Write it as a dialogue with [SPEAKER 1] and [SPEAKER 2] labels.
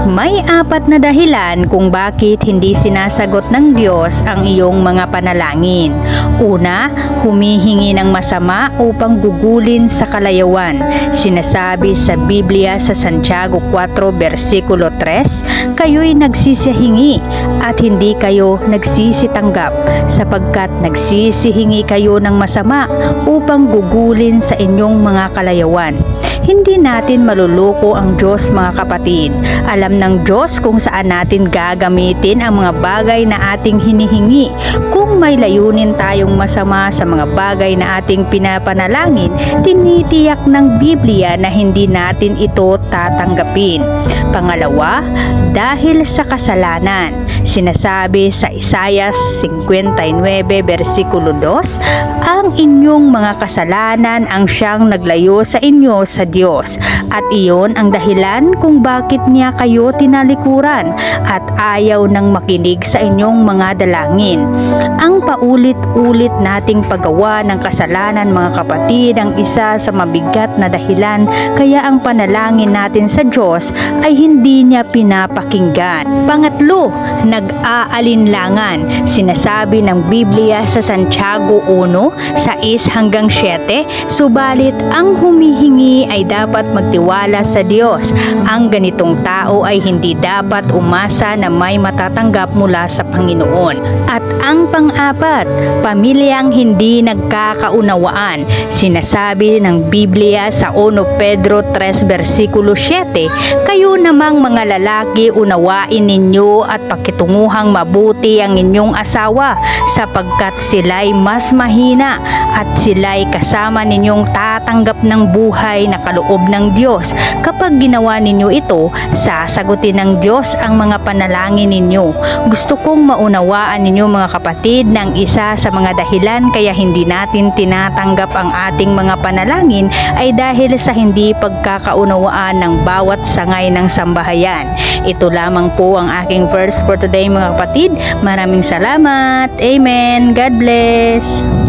[SPEAKER 1] May apat na dahilan kung bakit hindi sinasagot ng Diyos ang iyong mga panalangin. Una, humihingi ng masama upang gugulin sa kalayawan. Sinasabi sa Biblia sa Santiago 4 versikulo 3, kayo'y nagsisihingi at hindi kayo nagsisitanggap, sapagkat nagsisihingi kayo ng masama upang gugulin sa inyong mga kalayawan. Hindi natin maluloko ang Diyos, mga kapatid. Alam ng Diyos kung saan natin gagamitin ang mga bagay na ating hinihingi. Kung may layunin tayong masama sa mga bagay na ating pinapanalangin, tinitiyak ng Biblia na hindi natin ito tatanggapin. Pangalawa, dahil sa kasalanan. Sinasabi sa Isaiah 59 versikulo 2, ang inyong mga kasalanan ang siyang naglayo sa inyo sa Diyos, at iyon ang dahilan kung bakit niya kayo tinalikuran at ayaw nang makinig sa inyong mga dalangin. Ang paulit-ulit nating paggawa ng kasalanan, mga kapatid, ang isa sa mabigat na dahilan kaya ang panalangin natin sa Diyos ay hindi niya pinapakinggan. Pangatlo, nag-aalinlangan. Sinasabi ng Biblia sa Santiago 1:6-7, subalit ang humihingi ay dapat magtiwala sa Diyos. Ang ganitong tao ay hindi dapat umasa na may matatanggap mula sa Panginoon. At ang pang-apat, pamilyang hindi nagkakaunawaan. Sinasabi ng Biblia sa 1 Pedro 3 versikulo 7, kayo namang mga lalaki, unawain ninyo at pakitunguhang mabuti ang inyong asawa, sapagkat sila'y mas mahina at sila'y kasama ninyong tatanggap ng buhay na kaloob ng Diyos. Kapag ginawa ninyo ito, sasagutin ng Diyos ang mga panalangin ninyo. Gusto kong maunawaan ninyo, mga kapatid, ng isa sa mga dahilan kaya hindi natin tinatanggap ang ating mga panalangin ay dahil sa hindi pagkakaunawaan ng bawat sangay ng sambahayan. Ito lamang po ang aking verse for today, mga kapatid. Maraming salamat. Amen. God bless.